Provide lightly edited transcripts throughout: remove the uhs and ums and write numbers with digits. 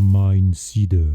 Mindseeder.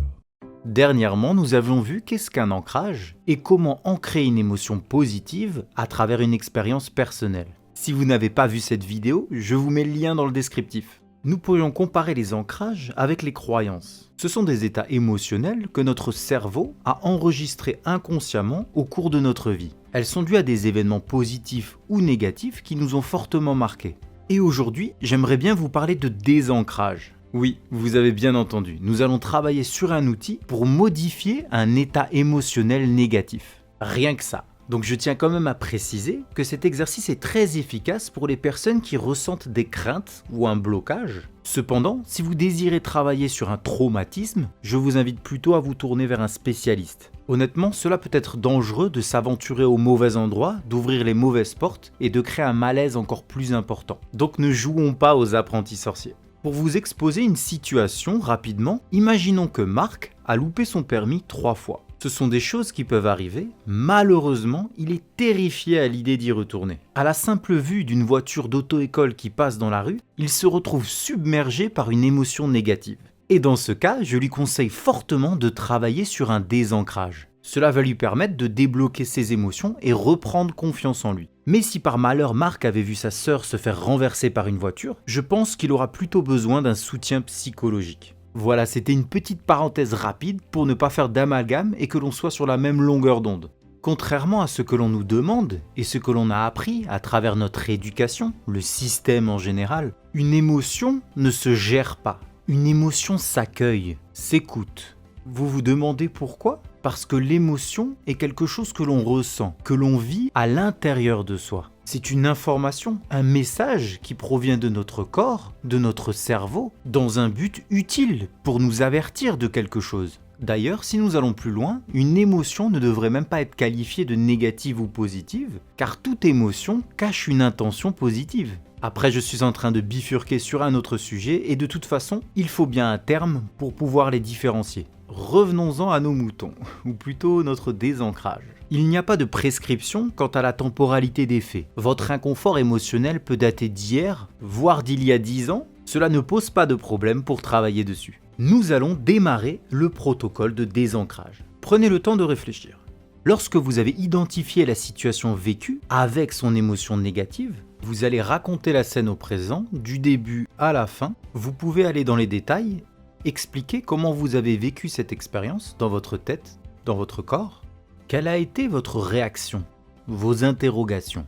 Dernièrement, nous avons vu qu'est-ce qu'un ancrage et comment ancrer une émotion positive à travers une expérience personnelle. Si vous n'avez pas vu cette vidéo, je vous mets le lien dans le descriptif. Nous pourrions comparer les ancrages avec les croyances. Ce sont des états émotionnels que notre cerveau a enregistrés inconsciemment au cours de notre vie. Elles sont dues à des événements positifs ou négatifs qui nous ont fortement marqués. Et aujourd'hui, j'aimerais bien vous parler de désancrage. Oui, vous avez bien entendu, nous allons travailler sur un outil pour modifier un état émotionnel négatif. Rien que ça. Donc je tiens quand même à préciser que cet exercice est très efficace pour les personnes qui ressentent des craintes ou un blocage. Cependant, si vous désirez travailler sur un traumatisme, je vous invite plutôt à vous tourner vers un spécialiste. Honnêtement, cela peut être dangereux de s'aventurer au mauvais endroit, d'ouvrir les mauvaises portes et de créer un malaise encore plus important. Donc ne jouons pas aux apprentis sorciers. Pour vous exposer une situation rapidement, imaginons que Marc a loupé son permis 3 fois. Ce sont des choses qui peuvent arriver. Malheureusement, il est terrifié à l'idée d'y retourner. À la simple vue d'une voiture d'auto-école qui passe dans la rue, il se retrouve submergé par une émotion négative. Et dans ce cas, je lui conseille fortement de travailler sur un désancrage. Cela va lui permettre de débloquer ses émotions et reprendre confiance en lui. Mais si par malheur Marc avait vu sa sœur se faire renverser par une voiture, je pense qu'il aura plutôt besoin d'un soutien psychologique. Voilà, c'était une petite parenthèse rapide pour ne pas faire d'amalgame et que l'on soit sur la même longueur d'onde. Contrairement à ce que l'on nous demande et ce que l'on a appris à travers notre éducation, le système en général, une émotion ne se gère pas. Une émotion s'accueille, s'écoute. Vous vous demandez pourquoi ? Parce que l'émotion est quelque chose que l'on ressent, que l'on vit à l'intérieur de soi. C'est une information, un message qui provient de notre corps, de notre cerveau, dans un but utile pour nous avertir de quelque chose. D'ailleurs, si nous allons plus loin, une émotion ne devrait même pas être qualifiée de négative ou positive, car toute émotion cache une intention positive. Après, je suis en train de bifurquer sur un autre sujet et de toute façon, il faut bien un terme pour pouvoir les différencier. Revenons-en à nos moutons, ou plutôt notre désancrage. Il n'y a pas de prescription quant à la temporalité des faits. Votre inconfort émotionnel peut dater d'hier, voire d'il y a 10 ans. Cela ne pose pas de problème pour travailler dessus. Nous allons démarrer le protocole de désancrage. Prenez le temps de réfléchir. Lorsque vous avez identifié la situation vécue avec son émotion négative, vous allez raconter la scène au présent, du début à la fin. Vous pouvez aller dans les détails, expliquer comment vous avez vécu cette expérience dans votre tête, dans votre corps. Quelle a été votre réaction, vos interrogations?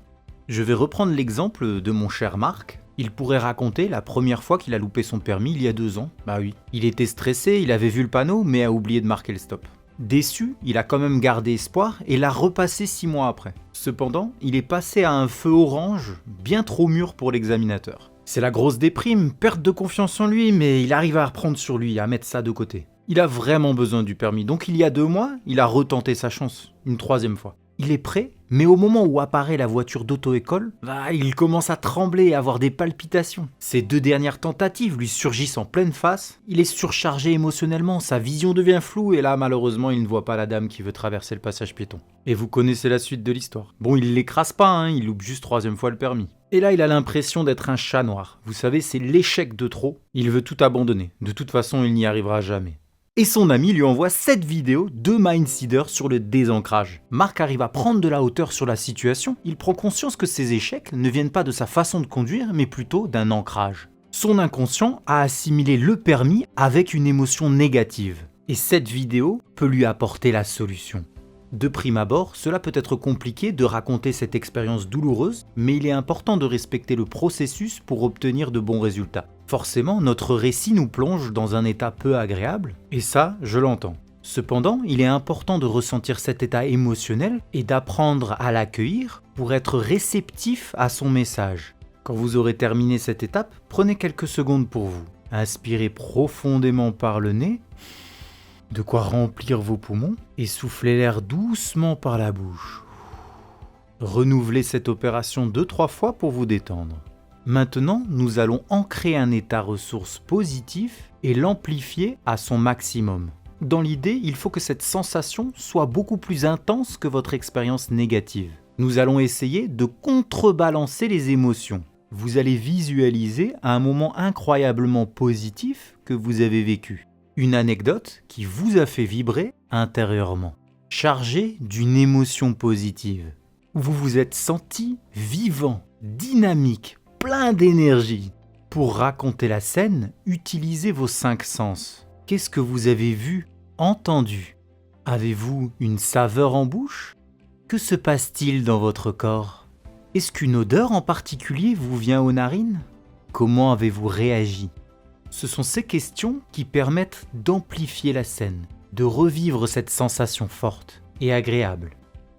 Je vais reprendre l'exemple de mon cher Marc. Il pourrait raconter la première fois qu'il a loupé son permis il y a 2 ans. Bah oui, il était stressé, il avait vu le panneau, mais a oublié de marquer le stop. Déçu, il a quand même gardé espoir et l'a repassé 6 mois après. Cependant, il est passé à un feu orange, bien trop mûr pour l'examinateur. C'est la grosse déprime, perte de confiance en lui, mais il arrive à reprendre sur lui, à mettre ça de côté. Il a vraiment besoin du permis, donc il y a 2 mois, il a retenté sa chance, une 3e fois. Il est prêt, mais au moment où apparaît la voiture d'auto-école, il commence à trembler et à avoir des palpitations. Ces 2 dernières tentatives lui surgissent en pleine face, il est surchargé émotionnellement, sa vision devient floue et là malheureusement il ne voit pas la dame qui veut traverser le passage piéton. Et vous connaissez la suite de l'histoire. Bon, il l'écrase pas, il loupe juste 3e fois le permis. Et là il a l'impression d'être un chat noir. Vous savez, c'est l'échec de trop, il veut tout abandonner. De toute façon il n'y arrivera jamais. Et son ami lui envoie cette vidéo de Mindseeder sur le désancrage. Marc arrive à prendre de la hauteur sur la situation, il prend conscience que ses échecs ne viennent pas de sa façon de conduire, mais plutôt d'un ancrage. Son inconscient a assimilé le permis avec une émotion négative. Et cette vidéo peut lui apporter la solution. De prime abord, cela peut être compliqué de raconter cette expérience douloureuse, mais il est important de respecter le processus pour obtenir de bons résultats. Forcément, notre récit nous plonge dans un état peu agréable, et ça, je l'entends. Cependant, il est important de ressentir cet état émotionnel et d'apprendre à l'accueillir pour être réceptif à son message. Quand vous aurez terminé cette étape, prenez quelques secondes pour vous. Inspirez profondément par le nez, de quoi remplir vos poumons, et soufflez l'air doucement par la bouche. Renouvelez cette opération 2-3 fois pour vous détendre. Maintenant, nous allons ancrer un état ressource positif et l'amplifier à son maximum. Dans l'idée, il faut que cette sensation soit beaucoup plus intense que votre expérience négative. Nous allons essayer de contrebalancer les émotions. Vous allez visualiser un moment incroyablement positif que vous avez vécu. Une anecdote qui vous a fait vibrer intérieurement, chargée d'une émotion positive. Vous vous êtes senti vivant, dynamique, plein d'énergie. Pour raconter la scène, utilisez vos 5 sens. Qu'est-ce que vous avez vu, entendu? Avez-vous une saveur en bouche? Que se passe-t-il dans votre corps? Est-ce qu'une odeur en particulier vous vient aux narines? Comment avez-vous réagi? Ce sont ces questions qui permettent d'amplifier la scène, de revivre cette sensation forte et agréable.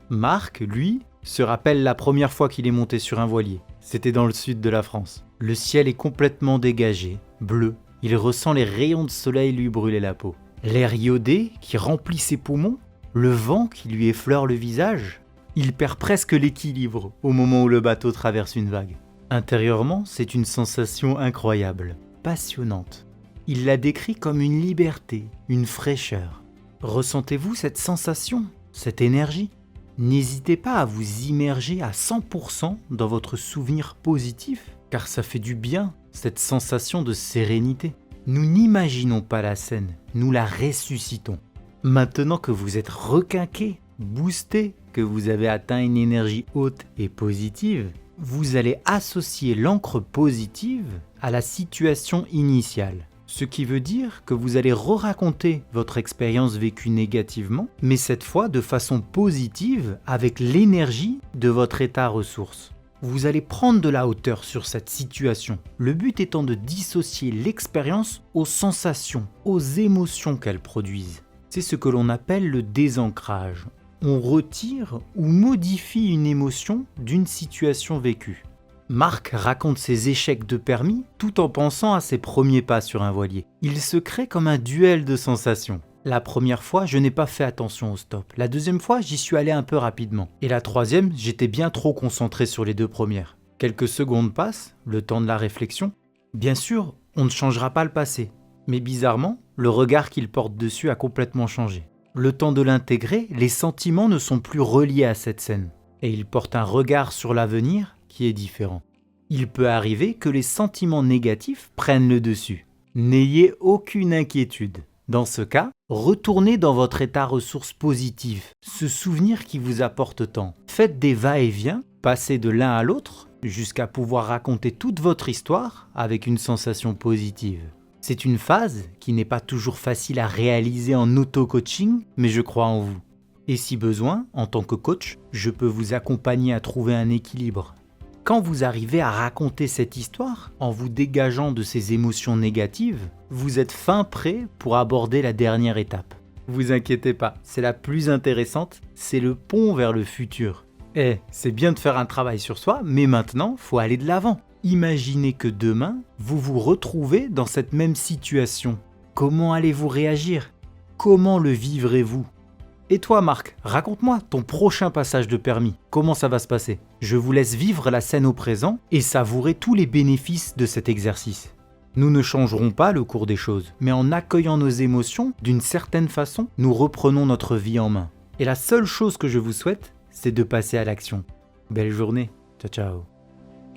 Marc, lui, se rappelle la première fois qu'il est monté sur un voilier. C'était dans le sud de la France. Le ciel est complètement dégagé, bleu. Il ressent les rayons de soleil lui brûler la peau. L'air iodé qui remplit ses poumons, le vent qui lui effleure le visage. Il perd presque l'équilibre au moment où le bateau traverse une vague. Intérieurement, c'est une sensation incroyable, passionnante. Il la décrit comme une liberté, une fraîcheur. Ressentez-vous cette sensation, cette énergie? N'hésitez pas à vous immerger à 100% dans votre souvenir positif, car ça fait du bien, cette sensation de sérénité. Nous n'imaginons pas la scène, nous la ressuscitons. Maintenant que vous êtes requinqué, boosté, que vous avez atteint une énergie haute et positive, vous allez associer l'encre positive à la situation initiale. Ce qui veut dire que vous allez re-raconter votre expérience vécue négativement, mais cette fois de façon positive avec l'énergie de votre état ressource. Vous allez prendre de la hauteur sur cette situation, le but étant de dissocier l'expérience aux sensations, aux émotions qu'elles produisent. C'est ce que l'on appelle le désancrage. On retire ou modifie une émotion d'une situation vécue. Marc raconte ses échecs de permis tout en pensant à ses premiers pas sur un voilier. Il se crée comme un duel de sensations. La première fois, je n'ai pas fait attention au stop. La deuxième fois, j'y suis allé un peu rapidement. Et la troisième, j'étais bien trop concentré sur les 2 premières. Quelques secondes passent, le temps de la réflexion. Bien sûr, on ne changera pas le passé. Mais bizarrement, le regard qu'il porte dessus a complètement changé. Le temps de l'intégrer, les sentiments ne sont plus reliés à cette scène. Et il porte un regard sur l'avenir qui est différent. Il peut arriver que les sentiments négatifs prennent le dessus. N'ayez aucune inquiétude. Dans ce cas, retournez dans votre état ressource positive, ce souvenir qui vous apporte tant. Faites des va-et-vient, passez de l'un à l'autre, jusqu'à pouvoir raconter toute votre histoire avec une sensation positive. C'est une phase qui n'est pas toujours facile à réaliser en auto-coaching, mais je crois en vous. Et si besoin, en tant que coach, je peux vous accompagner à trouver un équilibre. Quand vous arrivez à raconter cette histoire, en vous dégageant de ces émotions négatives, vous êtes fin prêt pour aborder la dernière étape. Vous inquiétez pas, c'est la plus intéressante, c'est le pont vers le futur. C'est bien de faire un travail sur soi, mais maintenant, faut aller de l'avant. Imaginez que demain, vous vous retrouvez dans cette même situation. Comment allez-vous réagir? Comment le vivrez-vous? Et toi Marc, raconte-moi ton prochain passage de permis. Comment ça va se passer? Je vous laisse vivre la scène au présent et savourer tous les bénéfices de cet exercice. Nous ne changerons pas le cours des choses, mais en accueillant nos émotions, d'une certaine façon, nous reprenons notre vie en main. Et la seule chose que je vous souhaite, c'est de passer à l'action. Belle journée. Ciao ciao.